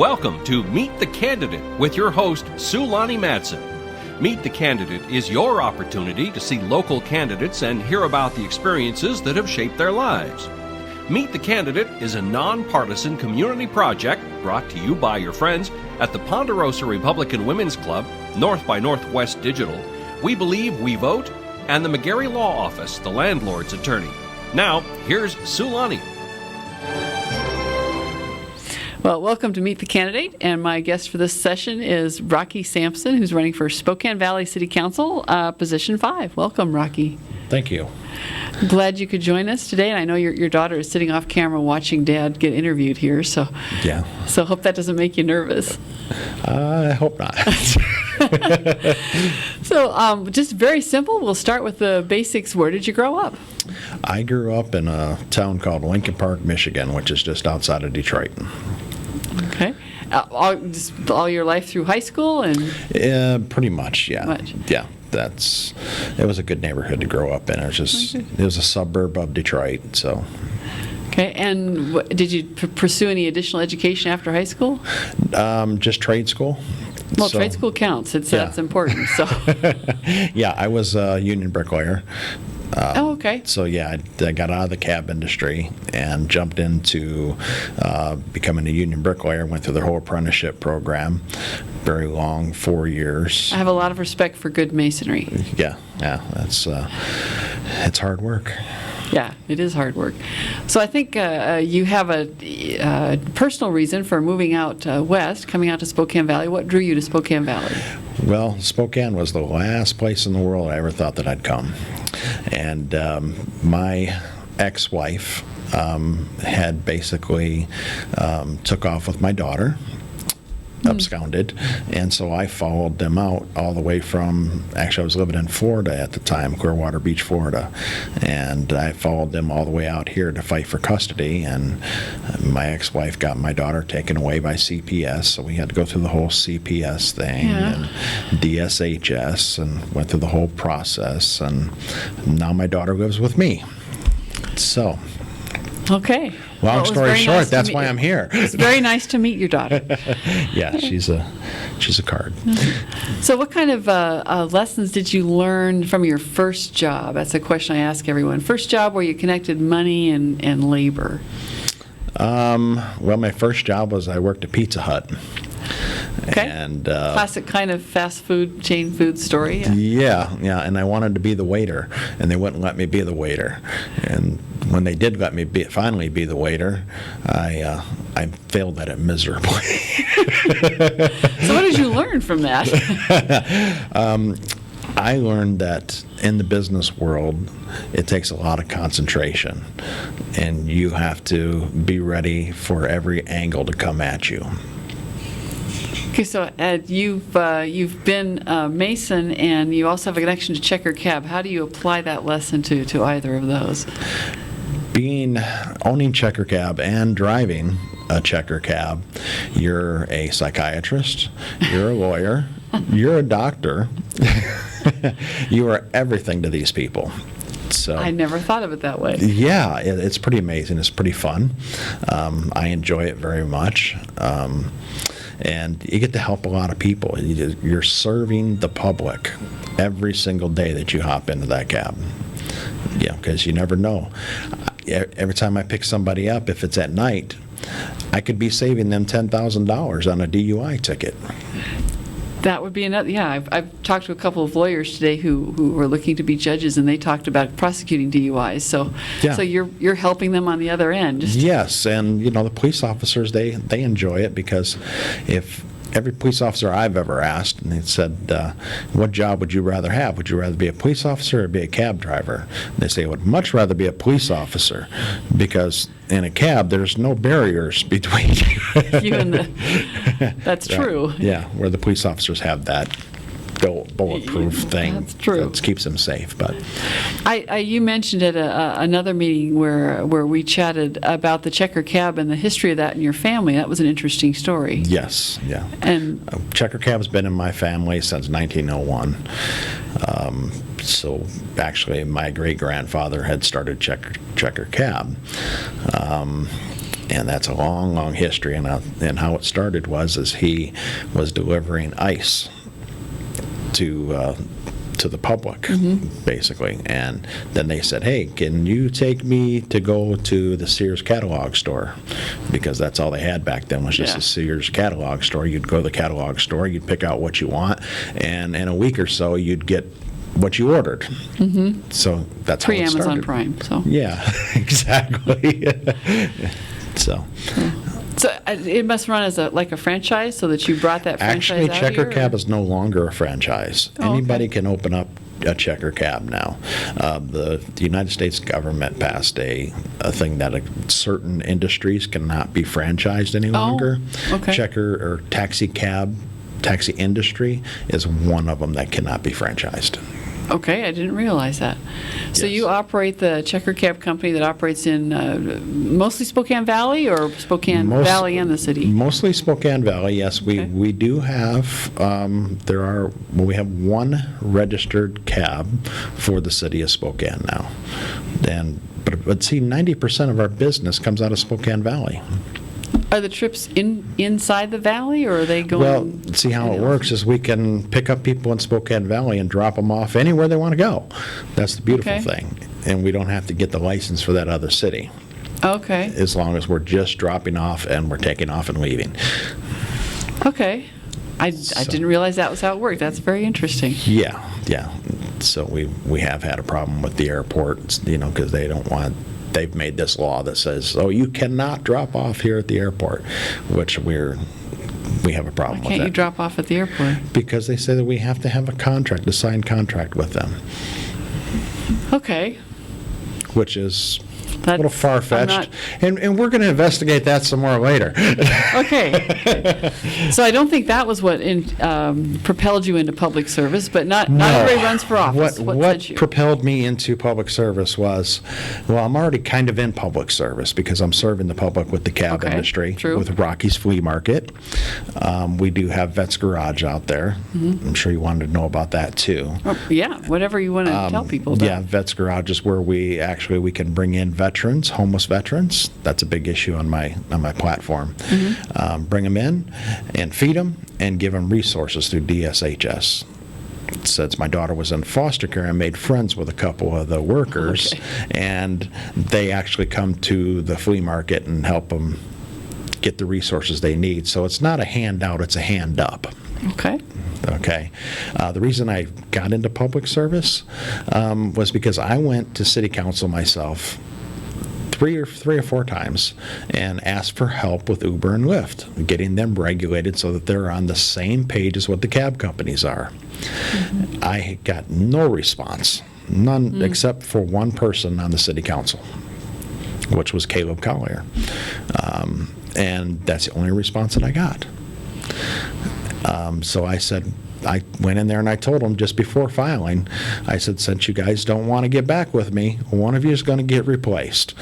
Welcome to Meet the Candidate with your host, Sulani Madsen. Meet the Candidate is your opportunity to see local candidates and hear about the experiences that have shaped their lives. Meet the Candidate is a nonpartisan community project brought to you by your friends at the Ponderosa Republican Women's Club, North by Northwest Digital, We Believe, We Vote, and the McGarry Law Office, the landlord's attorney. Now, here's Sulani. Well, welcome to Meet the Candidate, and my guest for this session is Rocky Samson, who's running for Spokane Valley City Council, position 5. Welcome, Rocky. Thank you. Glad you could join us today, and I know your daughter is sitting off camera watching Dad get interviewed here, so hope that doesn't make you nervous. I hope not. So, just very simple. We'll start with the basics. Where did you grow up? I grew up in a town called Lincoln Park, Michigan, which is just outside of Detroit. Okay. All your life through high school? Pretty much, yeah. Yeah. It was a good neighborhood to grow up in. It was a suburb of Detroit, so. Okay, and did you pursue any additional education after high school? Just trade school. Well, trade school counts. That's important. So. Yeah, I was a union bricklayer. Okay. So, yeah, I got out of the cab industry and jumped into becoming a union bricklayer, went through the whole apprenticeship program, very long, 4 years. I have a lot of respect for good masonry. Yeah, it's hard work. Yeah, it is hard work. So I think you have a personal reason for moving out west, coming out to Spokane Valley. What drew you to Spokane Valley? Well, Spokane was the last place in the world I ever thought that I'd come. And my ex-wife had basically took off with my daughter, absconded, and so I followed them out all the way from, actually I was living in Florida at the time, Clearwater Beach, Florida, and I followed them all the way out here to fight for custody, and my ex-wife got my daughter taken away by CPS, so we had to go through the whole CPS thing, and DSHS, and went through the whole process, and now my daughter lives with me. So. Okay. Long story short, that's why I'm here. It's very nice to meet your daughter. Yeah, she's a card. So what kind of lessons did you learn from your first job? That's a question I ask everyone. First job where you connected money and labor. Well, my first job was I worked at Pizza Hut. Okay. And classic kind of fast food, chain food story. Yeah, and I wanted to be the waiter, and they wouldn't let me be the waiter. And when they did let me finally be the waiter, I failed at it miserably. So what did you learn from that? I learned that in the business world, it takes a lot of concentration, and you have to be ready for every angle to come at you. Okay, so Ed, you've been a Mason, and you also have a connection to Checker Cab. How do you apply that lesson to either of those? Owning Checker Cab and driving a Checker Cab, you're a psychiatrist, you're a lawyer, you're a doctor, you are everything to these people. So, I never thought of it that way. Yeah, it's pretty amazing. It's pretty fun. I enjoy it very much. And you get to help a lot of people. You're serving the public every single day that you hop into that cab. Yeah, because you never know. Every time I pick somebody up, if it's at night, I could be saving them $10,000 on a DUI ticket. That would be another. Yeah, I've talked to a couple of lawyers today who were looking to be judges, and they talked about prosecuting DUIs. So you're helping them on the other end. Yes, and the police officers they enjoy it, because if every police officer I've ever asked, and they said, what job would you rather have? Would you rather be a police officer or be a cab driver? And they say, I would much rather be a police officer, because in a cab, there's no barriers between you and that's true. Yeah, where the police officers have that bulletproof thing. That's true. That keeps them safe. But you mentioned at another meeting where we chatted about the Checker Cab and the history of that in your family. That was an interesting story. Yes, yeah. And Checker Cab's been in my family since 1901. So actually, my great-grandfather had started Checker Cab. And that's a long, long history. And how it started is he was delivering ice to the public, basically. And then they said, hey, can you take me to go to the Sears catalog store? Because that's all they had back then was just a Sears catalog store. You'd go to the catalog store, you'd pick out what you want, and in a week or so, you'd get what you ordered. So that's how it started. Pre-Amazon Prime. So. Yeah, exactly. So it must run as a franchise, so that you brought that franchise actually, out Checker here? Cab is no longer a franchise. Anybody can open up a Checker Cab now. The United States government passed a thing that certain industries cannot be franchised any longer. Okay. Checker or taxi industry is one of them that cannot be franchised. Okay, I didn't realize that. So Yes. you operate the Checker Cab company that operates in mostly Spokane Valley, or Spokane Valley and the city? Mostly Spokane Valley, yes. Okay. We do have, we have one registered cab for the city of Spokane now. But see, 90% of our business comes out of Spokane Valley. Are the trips inside the valley, or are they going? Well, see how it works is we can pick up people in Spokane Valley and drop them off anywhere they want to go. That's the beautiful thing. And we don't have to get the license for that other city. Okay. As long as we're just dropping off and we're taking off and leaving. Okay. I didn't realize that was how it worked. That's very interesting. Yeah. So we have had a problem with the airports, because they've made this law that says, you cannot drop off here at the airport, which we have a problem with that. Why can't you drop off at the airport? Because they say that we have to have a signed contract with them. Okay. Which is a little far-fetched, and we're going to investigate that some more later. Okay. So I don't think that was what propelled you into public service, but not everybody runs for office. What propelled me into public service was, I'm already kind of in public service because I'm serving the public with the cab industry, with Rocky's Flea Market. We do have Vets Garage out there. I'm sure you wanted to know about that too. Yeah, whatever you want to tell people about. Yeah, Vets Garage is where we can bring in homeless veterans. That's a big issue on my platform. Bring them in and feed them and give them resources through DSHS. Since my daughter was in foster care, I made friends with a couple of the workers, and they actually come to the flea market and help them get the resources they need. So it's not a handout, it's a hand up. Okay. The reason I got into public service was because I went to city council myself three or four times and asked for help with Uber and Lyft, getting them regulated so that they're on the same page as what the cab companies are. I got no response, none except for one person on the city council, which was Caleb Collier. And that's the only response that I got. So I went in there and I told them just before filing, I said, since you guys don't want to get back with me, one of you is going to get replaced.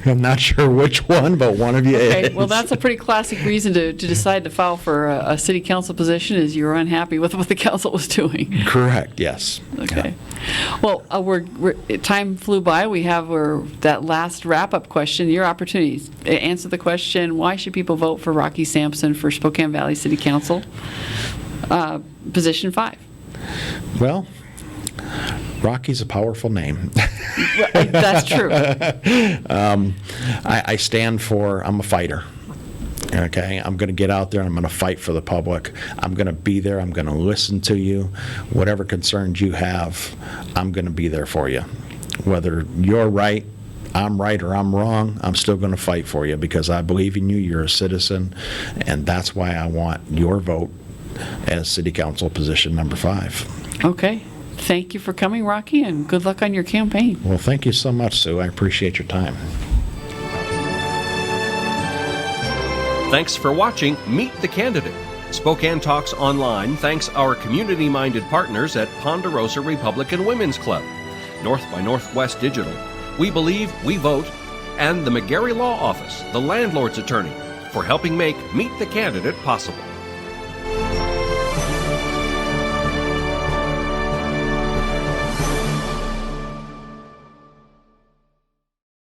I'm not sure which one, but one of you is. Well, that's a pretty classic reason to decide to file for a city council position, is you're unhappy with what the council was doing. Correct, yes. Okay. Yeah. Well, time flew by. We have that last wrap-up question. Your opportunity to answer the question, why should people vote for Rocky Samson for Spokane Valley City Council? Position 5. Well, Rocky's a powerful name. That's true. I stand for, I'm a fighter. Okay, I'm going to get out there and I'm going to fight for the public. I'm going to be there. I'm going to listen to you. Whatever concerns you have, I'm going to be there for you. Whether you're right, I'm right, or I'm wrong, I'm still going to fight for you because I believe in you. You're a citizen, and that's why I want your vote as City Council position number 5. Okay. Thank you for coming, Rocky, and good luck on your campaign. Well, thank you so much, Sue. I appreciate your time. Thanks for watching Meet the Candidate. Spokane Talks Online thanks our community-minded partners at Ponderosa Republican Women's Club, North by Northwest Digital, We Believe, We Vote, and the McGarry Law Office, the landlord's attorney, for helping make Meet the Candidate possible.